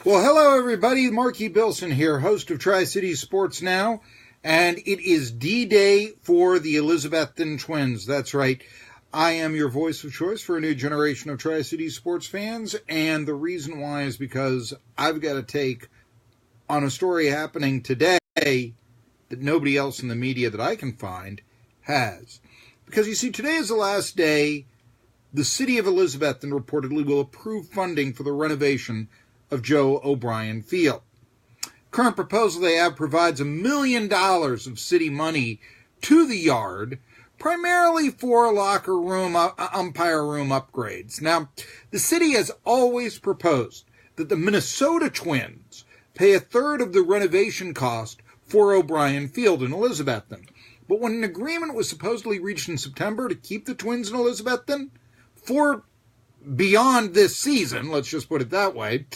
Well, hello everybody, Marky Billson here, host of Tri-Cities Sports Now, and it is D-Day for the Elizabethton twins. That's right, I am your voice of choice for a new generation of Tri-Cities sports fans, and the reason why is because I've got a take on a story happening today that nobody else in the media that I can find has. Because you see, today is the last day the city of Elizabethton reportedly will approve funding for the renovation of Joe O'Brien Field. Current proposal they have provides $1 million of city money to the yard, primarily for locker room, umpire room upgrades. Now, the city has always proposed that the Minnesota Twins pay a third of the renovation cost for O'Brien Field in Elizabethton. But when an agreement was supposedly reached in September to keep the Twins in Elizabethton for beyond this season, let's just put it that way,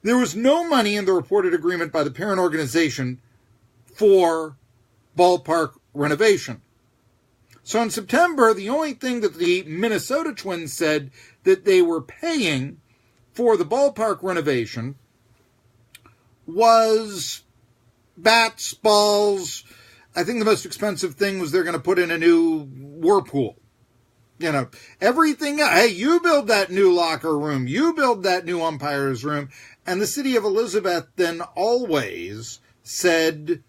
there was no money in the reported agreement by the parent organization for ballpark renovation. So in September, the only thing that the Minnesota Twins said that they were paying for the ballpark renovation was bats, balls. I think the most expensive thing was they're going to put in a new whirlpool. You know, everything, hey, you build that new locker room, you build that new umpire's room. And the city of Elizabethton always said,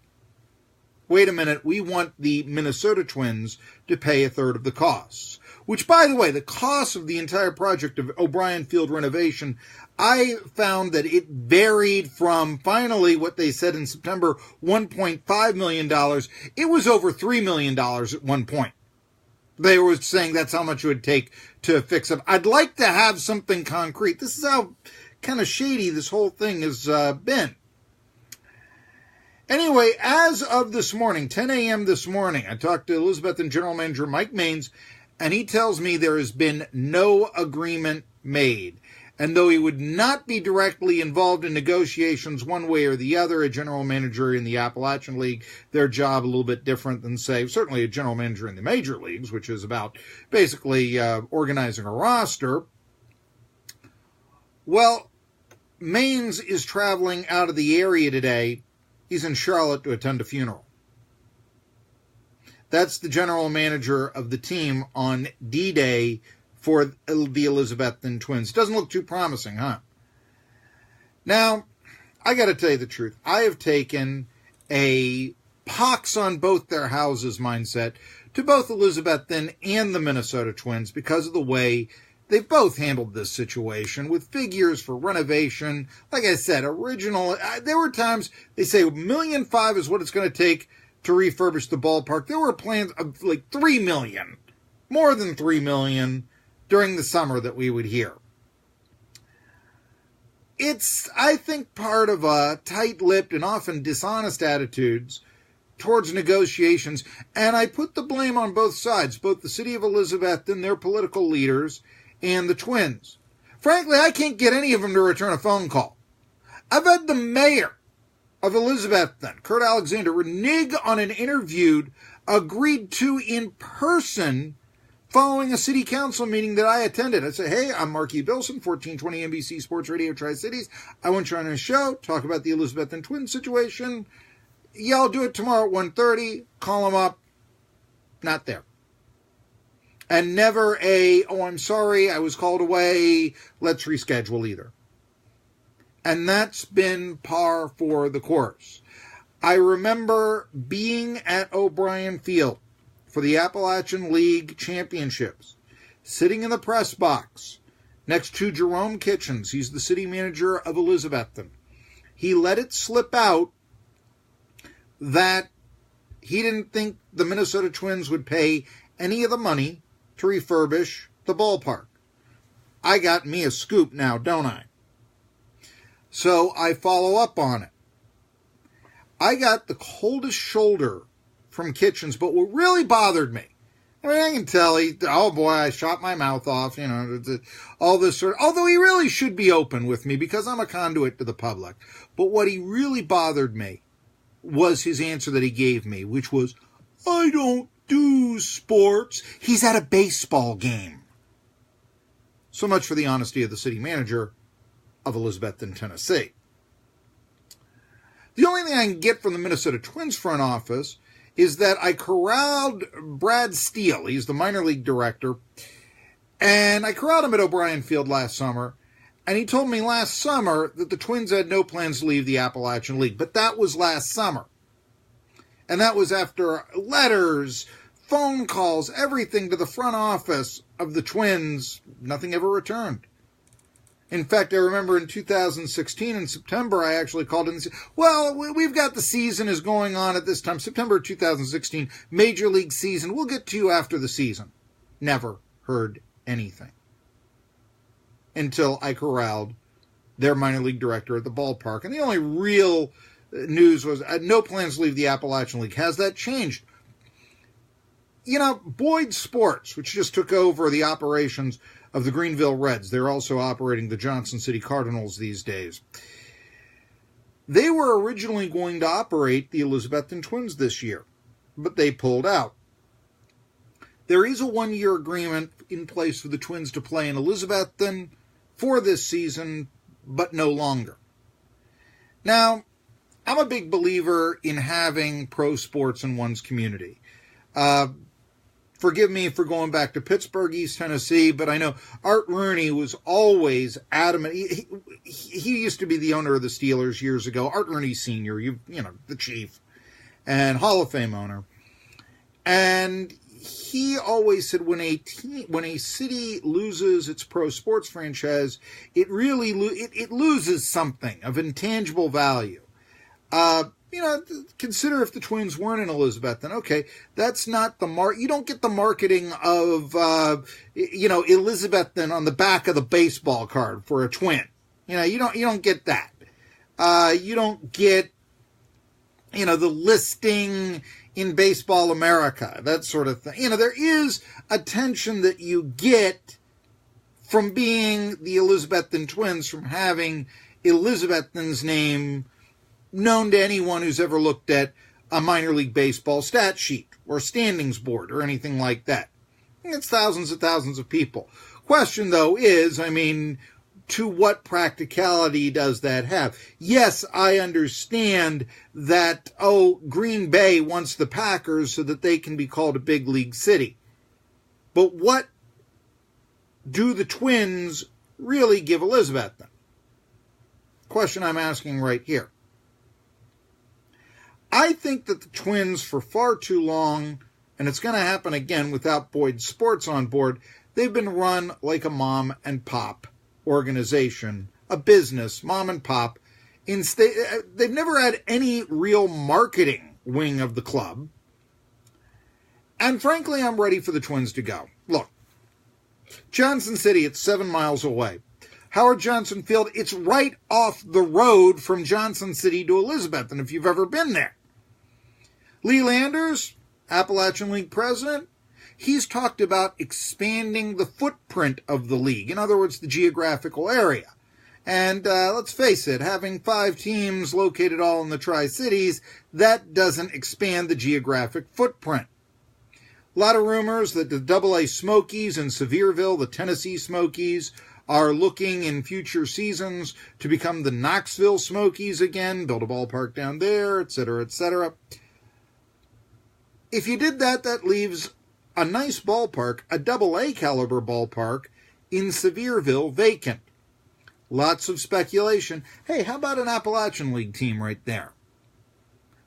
wait a minute, we want the Minnesota Twins to pay a third of the costs. Which, by the way, the cost of the entire project of O'Brien Field renovation, I found that it varied from finally what they said in September, $1.5 million. It was over $3 million at one point. They were saying that's how much it would take to fix up. I'd like to have something concrete. This is how kind of shady this whole thing has been. Anyway, as of this morning, 10 a.m. this morning, I talked to Elizabethton General Manager Mike Maines, and he tells me there has been no agreement made. And though he would not be directly involved in negotiations one way or the other, a general manager in the Appalachian League, their job a little bit different than, say, certainly a general manager in the major leagues, which is about basically organizing a roster. Well, Maines is traveling out of the area today. He's in Charlotte to attend a funeral. That's the general manager of the team on D-Day for the Elizabethton Twins. Doesn't look too promising, huh? Now, I got to tell you the truth. I have taken a pox on both their houses mindset to both Elizabethton and the Minnesota Twins because of the way they've both handled this situation with figures for renovation. Like I said, original. There were times they say $1.5 million is what it's going to take to refurbish the ballpark. There were plans of like $3 million, more than $3 million during the summer that we would hear. It's, I think, part of a tight-lipped and often dishonest attitudes towards negotiations, and I put the blame on both sides, both the city of Elizabethton, their political leaders, and the Twins. Frankly, I can't get any of them to return a phone call. I've had the mayor of Elizabethton, Kurt Alexander, renege on an interview agreed to in person following a city council meeting that I attended. I said, hey, I'm Marky Billson, 1420 NBC Sports Radio Tri-Cities. I want you on a show, talk about the Elizabethton Twins situation. Yeah, I'll do it tomorrow at 1:30. Call them up. Not there. And never oh, I'm sorry, I was called away, let's reschedule either. And that's been par for the course. I remember being at O'Brien Field for the Appalachian League Championships, sitting in the press box next to Jerome Kitchens. He's the city manager of Elizabethton. He let it slip out that he didn't think the Minnesota Twins would pay any of the money to refurbish the ballpark. I got me a scoop now, don't I? So I follow up on it. I got the coldest shoulder from Kitchens, but what really bothered me, I mean, I can tell oh boy, I shot my mouth off, you know, all this sort of, although he really should be open with me because I'm a conduit to the public. But what he really bothered me was his answer that he gave me, which was, I don't do sports. He's at a baseball game. So much for the honesty of the city manager of Elizabethton, Tennessee. The only thing I can get from the Minnesota Twins front office is that I corralled Brad Steele. He's the minor league director. And I corralled him at O'Brien Field last summer. And he told me last summer that the Twins had no plans to leave the Appalachian League. But that was last summer. And that was after letters, phone calls, everything to the front office of the Twins. Nothing ever returned. In fact, I remember in 2016, in September, I actually called in and said, well, we've got the season is going on at this time, September 2016, Major League season. We'll get to you after the season. Never heard anything until I corralled their minor league director at the ballpark. And the only real news was no plans to leave the Appalachian League. Has that changed? You know, Boyd Sports, which just took over the operations of the Greenville Reds. They're also operating the Johnson City Cardinals these days. They were originally going to operate the Elizabethton Twins this year, but they pulled out. There is a one-year agreement in place for the Twins to play in Elizabethton for this season, but no longer. Now, I'm a big believer in having pro sports in one's community. Forgive me for going back to Pittsburgh, East Tennessee, but I know Art Rooney was always adamant. He used to be the owner of the Steelers years ago. Art Rooney Sr., you know, the chief and Hall of Fame owner. And he always said when a city loses its pro sports franchise, it really it loses something of intangible value. You know, consider if the Twins weren't in Elizabethton. Okay, that's not you don't get the marketing of, Elizabethton on the back of the baseball card for a Twin. You know, you don't get that. You don't get, the listing in Baseball America, that sort of thing. You know, there is attention that you get from being the Elizabethton Twins, from having Elizabethton's name known to anyone who's ever looked at a minor league baseball stat sheet or standings board or anything like that. It's thousands and thousands of people. Question, though, is, to what practicality does that have? Yes, I understand that, Green Bay wants the Packers so that they can be called a big league city. But what do the Twins really give Elizabethton? Question I'm asking right here. I think that the Twins, for far too long, and it's going to happen again without Boyd Sports on board, they've been run like a mom and pop organization, a business, mom and pop. They've never had any real marketing wing of the club. And frankly, I'm ready for the Twins to go. Look, Johnson City, it's 7 miles away. Howard Johnson Field, it's right off the road from Johnson City to Elizabethton, if you've ever been there. Lee Landers, Appalachian League president, he's talked about expanding the footprint of the league. In other words, the geographical area. And let's face it, having 5 teams located all in the Tri-Cities, that doesn't expand the geographic footprint. A lot of rumors that the AA Smokies in Sevierville, the Tennessee Smokies, are looking in future seasons to become the Knoxville Smokies again, build a ballpark down there, etc., etc. If you did that, that leaves a nice ballpark, a AA caliber ballpark in Sevierville vacant. Lots of speculation. Hey, how about an Appalachian League team right there?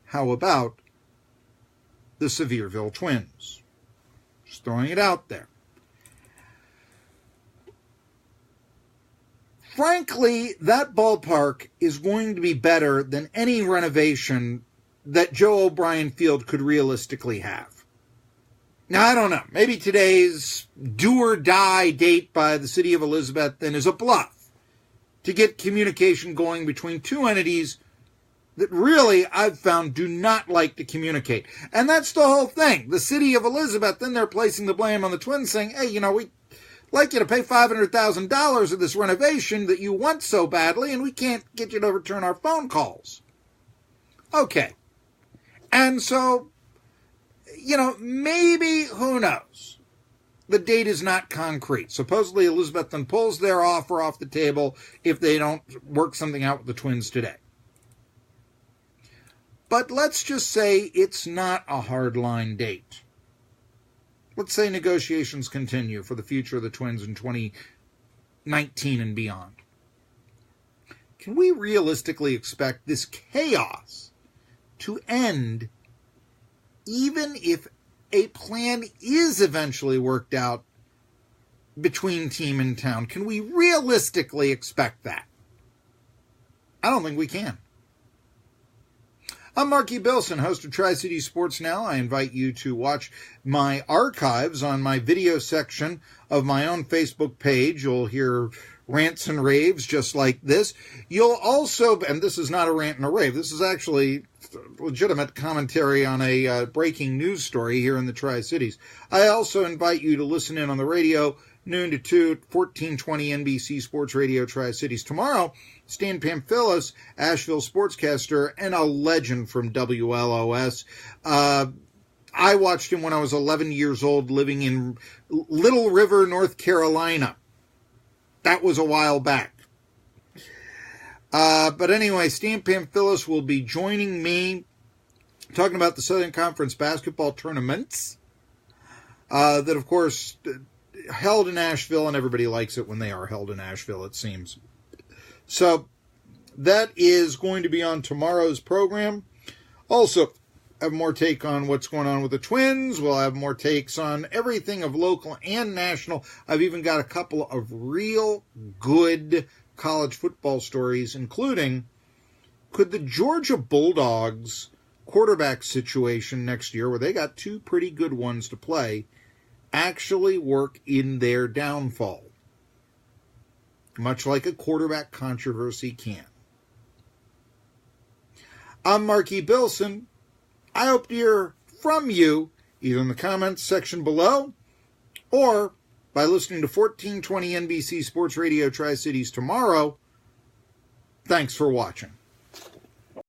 How about the Sevierville Twins? Just throwing it out there. Frankly, that ballpark is going to be better than any renovation that Joe O'Brien Field could realistically have. Now, I don't know. Maybe today's do-or-die date by the city of Elizabethton is a bluff to get communication going between two entities that really, I've found, do not like to communicate. And that's the whole thing. The city of Elizabethton, they're placing the blame on the Twins, saying, hey, we'd like you to pay $500,000 of this renovation that you want so badly, and we can't get you to return our phone calls. Okay. And so, maybe, who knows? The date is not concrete. Supposedly, Elizabethton pulls their offer off the table if they don't work something out with the Twins today. But let's just say it's not a hardline date. Let's say negotiations continue for the future of the Twins in 2019 and beyond. Can we realistically expect this chaos to end even if a plan is eventually worked out between team and town? Can we realistically expect that? I don't think we can. I'm Marky Billson, host of Tri-City Sports Now. I invite you to watch my archives on my video section of my own Facebook page. You'll hear rants and raves just like this. You'll also, and this is not a rant and a rave, this is actually legitimate commentary on a breaking news story here in the Tri-Cities. I also invite you to listen in on the radio, noon to 2, 1420 NBC Sports Radio Tri-Cities. Tomorrow, Stan Pamphilis, Asheville sportscaster and a legend from WLOS. I watched him when I was 11 years old living in Little River, North Carolina. That was a while back. But anyway, Stan Pamphilis will be joining me talking about the Southern Conference basketball tournaments that, of course, held in Asheville, and everybody likes it when they are held in Asheville, it seems. So that is going to be on tomorrow's program. Also, have more take on what's going on with the Twins. We'll have more takes on everything of local and national. I've even got a couple of real good college football stories, including, could the Georgia Bulldogs quarterback situation next year, where they got two pretty good ones to play, actually work in their downfall? Much like a quarterback controversy can. I'm Marky Billson. I hope to hear from you either in the comments section below or by listening to 1420 NBC Sports Radio Tri-Cities tomorrow. Thanks for watching.